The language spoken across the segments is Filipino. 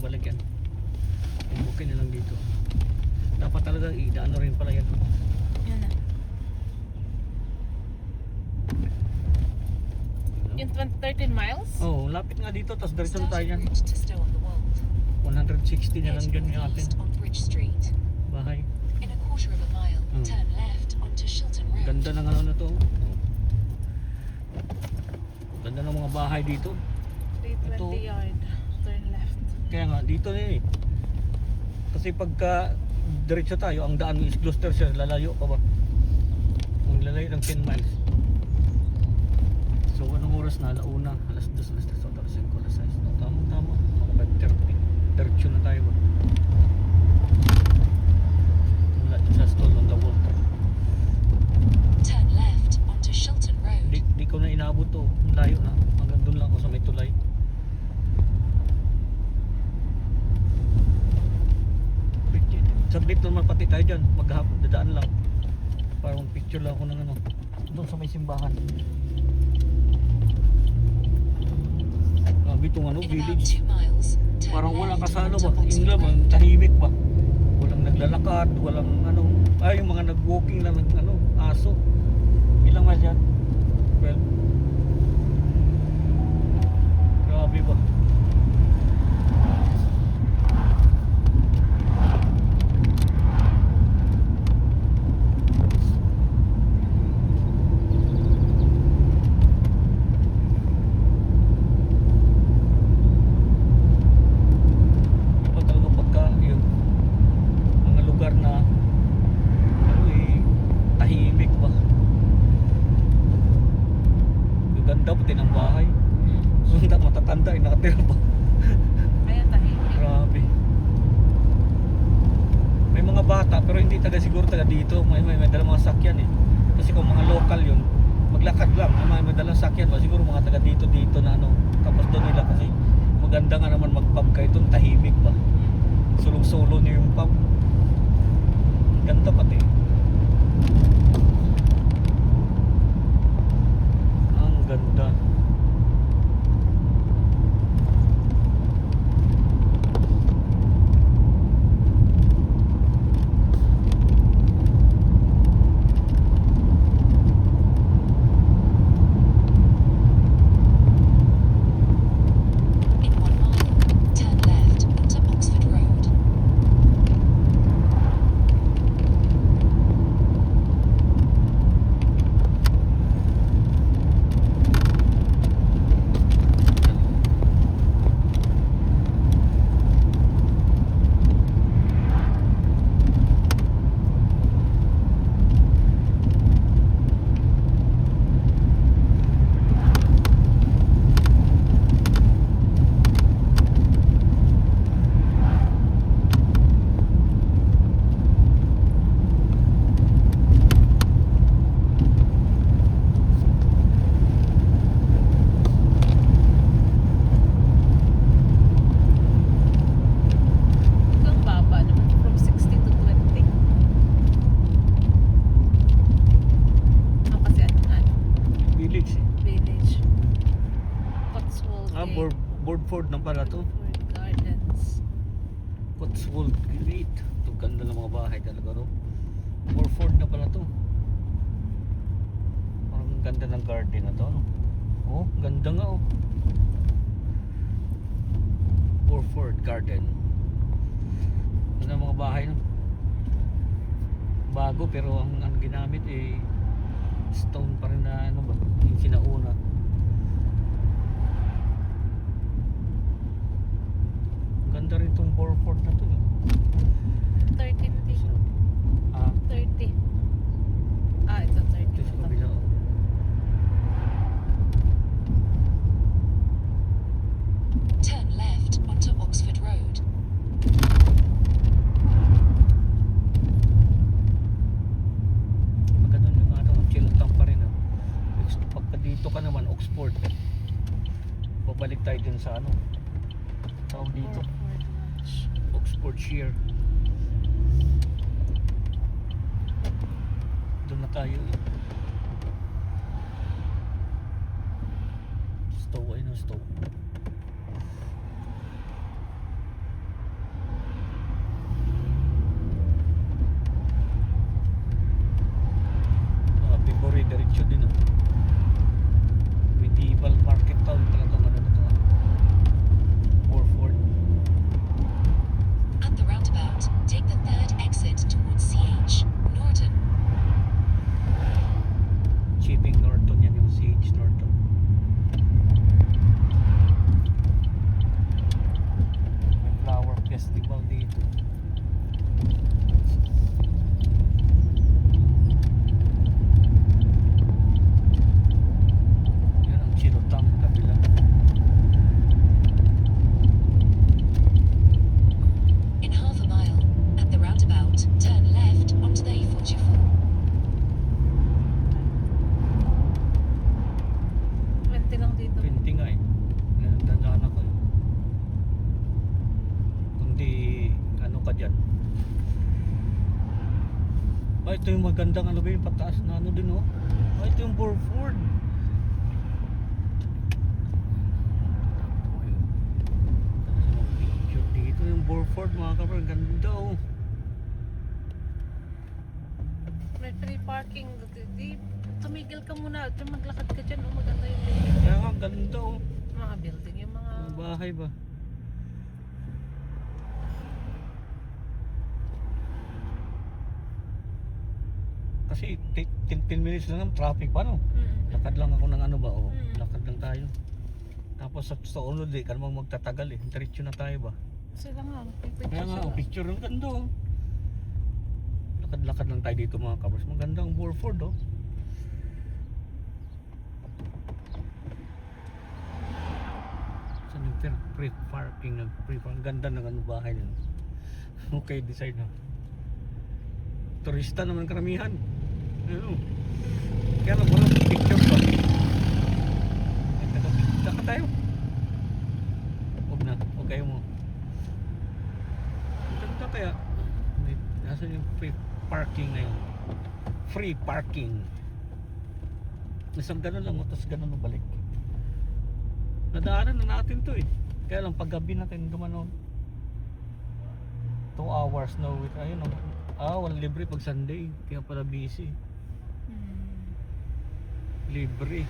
nang balik yan. Okay na lang dito. Dapat talaga idaan rin pala yan. Yan na. Yung 13 miles? Oh, lapit nga dito, tapos diretso na tayo yan. Route to Stow on the Wold. 160 na lang Head dyan yung atin northeast on Bridge Street. bahay. In a quarter of a mile, turn left onto Shilton Road. Ganda ng ano na to. Ganda ng mga bahay dito. 320 yard. Turn left. Kaya nga, dito na eh. Kasi pagka diretso tayo, ang daan mo is Gloucestershire, lalayo pa ba? Ang lalayo ng 10 miles. So anong oras na? Alauna, alas 2, alas 3, alas 5, alas 6. No, tama. Mga 5:30. Diretso na tayo ba? Wala dyan sa stall on the wall. Turn left onto Shilton Road. Di ko na inabot to. Ang layo na. Hanggang doon lang ako sa may tulay. Saglit naman pati tayo dyan. Maghapon, dadaan lang. Parang picture lang ako ng ano. Doon sa may simbahan. Grabe itong ano, In about village. 2 miles, turn Parang walang left kasano onto ba? Oxford Inglam, Road. tahimik ba? Walang naglalakad, walang ano. Ay, yung mga nag-walking lang ng ano, aso. Ilang nga dyan? 12. Grabe ba? Iba talaga pagka yung mga lugar na ano eh, tahimik ba? Gaganda pati ng bahay. Sunda matatanda ay nakatira ba? Kaya tahimik. Grabe. May mga bata pero hindi siguro taga dito. May dalang mga sakyan eh. Kasi kung mga local yun, maglakad lang. May dalang sakyan ba? Siguro mga taga dito na ano. Tapos doon nila kasi maganda nga naman mag-pub kayo doon. Tahimik ba? Sulong-solo niyo yung pub. Ganda pati. Ang ganda. In 1 mile, turn left onto Oxford Road. Ang baba naman. From 60 to 20. Kasi ano? Village eh. Village. Cotswold Gate. Boardford na pala to. Woodford Gardens. Cotswold Gate. Ito ganda ng mga bahay talaga no. Boardford na pala to. Parang ganda ng garden na to no. Oh, ganda nga oh. Boardford Garden. Ganda ng mga bahay no. Bago pero ang ginamit eh stone pa rin na ano ba, yung sinauna. Ganda rin tong Boardford na to eh. 13 dito. Ah, 30. Ito 30. ito sa kabila oh. Turn left onto Oxford Road. Maganda yung ano, Chilton pa rin oh. Pagka dito ka naman, Oxford. Babalik tayo dun sa ano. Tawag dito. Boardford Lodge. Oxfordshire. Doon na tayo eh. Stowe, ayun ang Stowe. Ah, ito yung magandang ano ba yung pataas na ano din oh. Ah, ito yung Burford. Picture dito yung Burford mga kapar. Ganda oh. May free parking. Di, tumigil ka muna. At maglakad ka dyan. Oh, maganda yung building. Kaya nga ganda oh. Mga building. Yung mga... Ang bahay ba? Kasi 10 minutes lang ng traffic pa no. Lakad lang ako ng ano ba oh. Lakad lang tayo. Tapos sa unod ka namang magtatagal eh. Diretso na tayo ba? Sila nga. Kaya nga oh, picture ng ganda oh. Lakad-lakad lang tayo dito mga kabers. Magandang Burford oh. Saan yung free parking ng free parking? Ganda ng ano bahay nila. Okay, design na. Turista naman karamihan. Ano? Kaya lang walang picture pa. Ay, taga-picture ka tayo. Huwag na, huwag kayo mo. Ganda kaya. Nasaan yung free parking ngayon? Free parking. Isang ganun lang, tapos ganun balik. Nadaanan na natin to eh. Kaya lang paggabi natin dumano. 2 hours no wait. Ayun oh. Ah, walang libre pag Sunday. Kaya pala busy. Libre.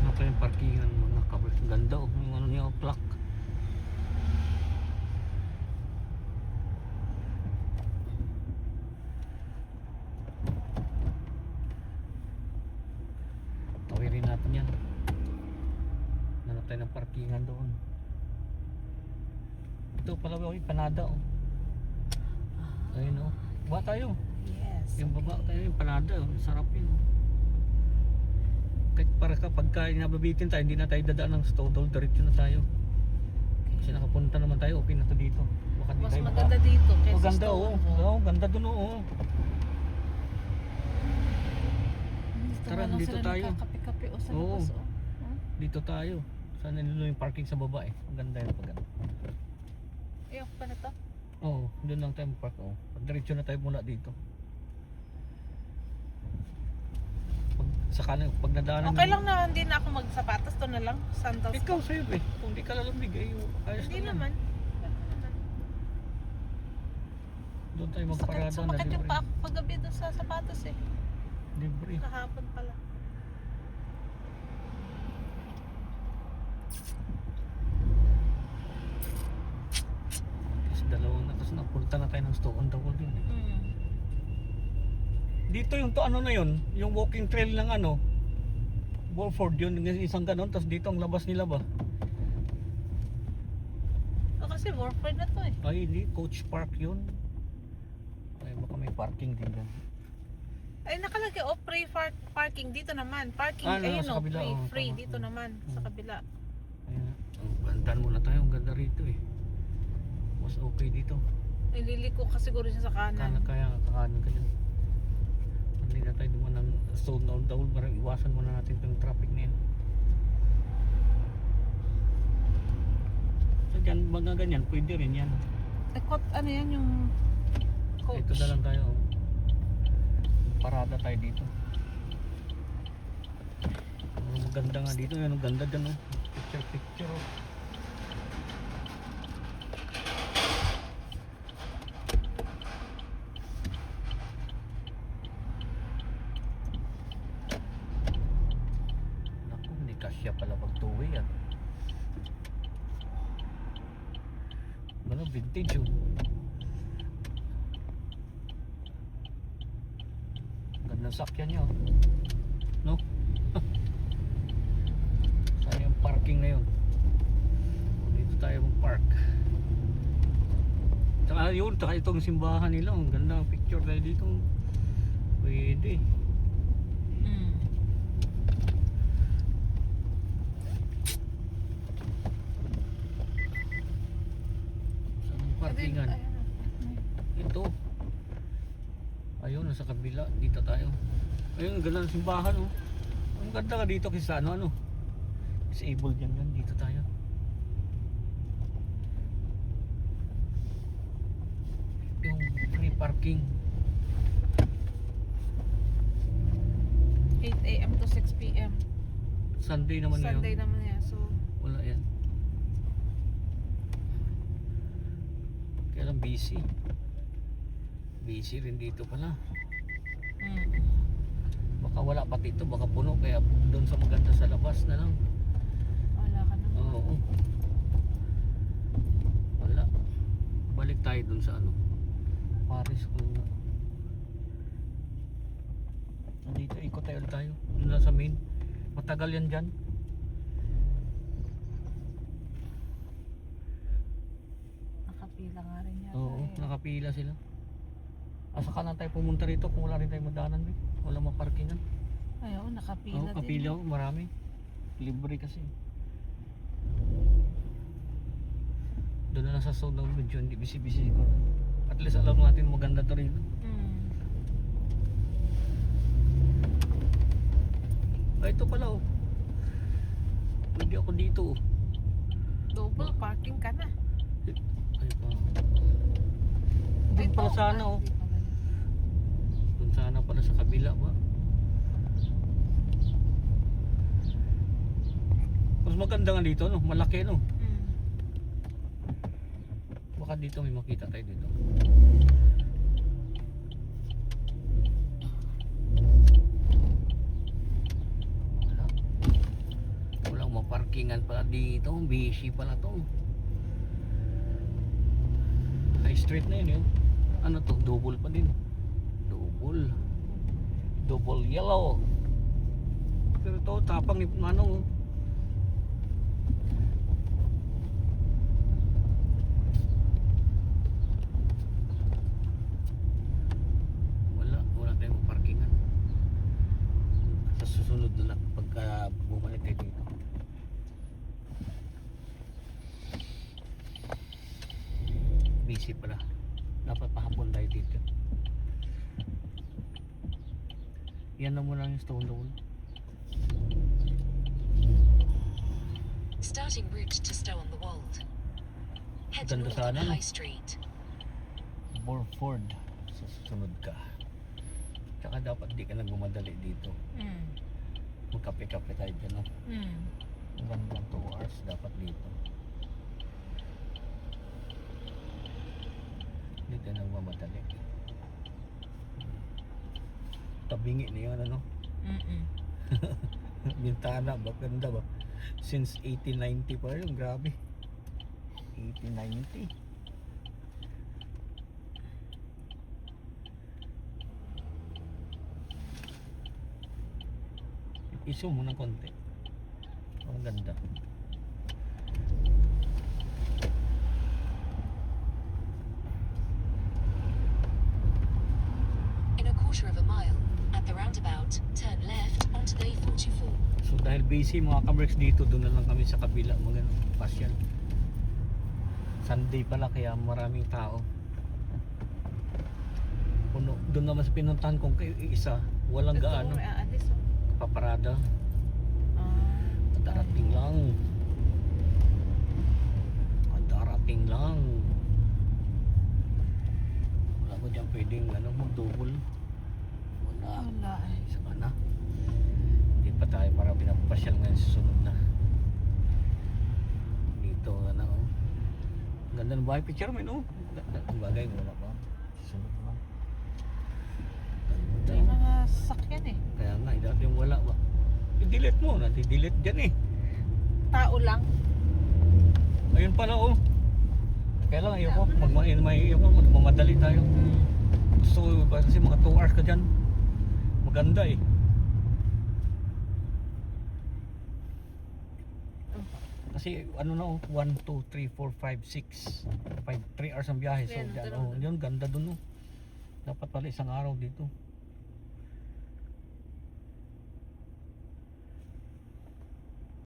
Ano pa yung parkingan mga kabers? Ganda oh. Yung ano niya oh, clock. Tawirin natin yan. Nanap tayo ng parkingan doon. Ito pala ba yung Panada oh. Ayun oh. Baba tayo. Yes. Yung baba tayo yung Panada oh. Sarap yun. Kahit para kapag nababitin tayo, hindi na tayo dadaan ng Stodol, diretso na tayo. Kasi nakapunta naman tayo, okay na to dito. Baka di Mas tayo maganda dito kaysa maganda sa oh. Stone. Oo, ganda dun oh. Dito Tara, nga lang dito sila tayo. nagkakape-kape o sa Oo. labas oh. Huh? Dito tayo. Sana nilo yung parking sa baba eh. Ang ganda yun pag ano. Ayoko pa na to. Oo, doon lang tayo park oh. Diretso na tayo mula dito. Pag sa kanan, pag nadaanan Okay lang na hindi na ako magsapatos. To na lang. Sandals. ikaw sa'yo eh. Kung di ka lalamig ay ayos Hindi lang naman. Doon tayo magparada na Sumakit yung libre. pa ako kagabi doon sa sapatos eh. Libre. Kahapon pala. Tapos dalawang na. Tapos napunta na tayo ng Stoke on the Wall din eh. Dito yung to ano na yun, yung walking trail ng ano, Burford yun, isang ganon, tapos dito ang labas nila ba? O kasi Warford na to eh. Ay hindi, Coach Park yun. Ay baka may parking din dyan. Ay nakalagay oh free parking dito naman. Parking Ah, no, ayun sa oh kabila, free, oh, free tama. dito naman sa kabila. Ayan, bandaan muna tayo, ang ganda rito eh. Mas okay dito. Ililiko ka siguro siya sa kanan. Kaya kakanin ka dyan. Hindi na tayo duman ng Stone on the Wall, parang iwasan muna natin itong traffic na yan. So dyan, mga ganyan, pwede rin yan. Ano yan yung coach? Ito na lang tayo. Parada tayo dito. Ang maganda nga dito, yan ang ganda dyan oh. Picture oh. Naku, hindi kasya pala pag two-way ah. Ano, vintage oh. Gandang sakyan niya oh. No? Saan yung parking na yun? Dito tayo mag-park. Tsaka yun, tsaka itong simbahan nila. Ang ganda ng picture tayo dito. Pwede. Saan yung parkingan? Ito. Ayun, nasa kabila. Dito tayo. Ayun, ang ganda ng simbahan oh. Ang ganda ka dito kasi sa ano. Disabled yan yan. Dito tayo. parking. 8 a.m. to 6 p.m. Sunday naman Sunday yun. naman yan. So, Wala yan. Kaya lang busy. Busy rin dito pala. Baka wala pa dito, baka puno. Kaya doon sa maganda sa labas na lang. wala ka naman. Oo. Wala. Balik tayo dun sa ano. Paris kung dito ikot tayo ulit tayo. Doon na sa main. Matagal yan dyan. Nakapila nga rin yata. Oo, eh. nakapila sila. Asa ka na tayo pumunta rito kung wala rin tayo madanan. Wala maparkingan. Ay, oo, nakapila Oo, din. kapila ko, marami. Libre kasi. Doon na lang sa sound ng video, hindi busy-busy ko. At least alam natin maganda to rin. Ay, ito pala oh. Pwede ako dito oh. Double parking ka na. Ay pa. Ay, Doon pala ito, sana oh. di pala yun. Doon sana pala sa kabila ba? Mas maganda nga dito no, malaki no. Baka dito may makita tayo dito. Wala. Walang maparkingan pala dito. Busy pala to. High street na yun yun. Ano to? Double pa din. Double. Double yellow. Pero to tapang ni Manong oh. Wala tayong parkingan. Sa susunod na lang pagka bumalik tayo dito. Busy pala. Dapat pahapon tayo dito. Yan na muna yung stone wall. Starting route to Stow on the Wold. Head Ganda north sana, on no? High Street. Borford. Sa susunod ka. Tsaka dapat di ka nagmamadali dito. Magkape-kape tayo dyan. No? Hanggang lang 2 hours dapat dito. Hindi tayo nagmamadali. Tabingi niyo ano no? Bintana ba? Ganda ba? Since 1890 pa rin. Grabe. 1890. I-zoom mo ng konti. Ang ganda. In a quarter of a mile, at the roundabout, turn left onto the A44. So dahil busy mga kabricks dito, doon na lang kami sa kabila mga pasyal. Sunday pala kaya maraming tao. Puno. Doon naman sa pinuntahan kong kayo isa, walang gaano. May aalis oh. Paparada. Darating lang. Darating lang. Wala ko dyan pwedeng mag-double. Wala. Wala eh. Isa ka na. Hindi pa tayo para pinapasyal ngayon sa sunod na. Dito ano. Ganda ng bahay picture mo no? Ang bagay wala pa. Sunod na. Ganda. May mga sasakyan eh. Kaya nga, dati yung wala ba? I-delete mo, nati-delete dyan eh. Tao lang. Ayun pala oh. Kaya lang ayoko, magmamadali tayo. Gusto ko kasi mga 2 hours ka dyan. Maganda eh. Kasi ano na oh, 1, 2, 3, 4, 5, 6 3 hours ang biyahe. So Ayan, dyan, ganun. oh, yun, ganda dun oh. Dapat pala isang araw dito.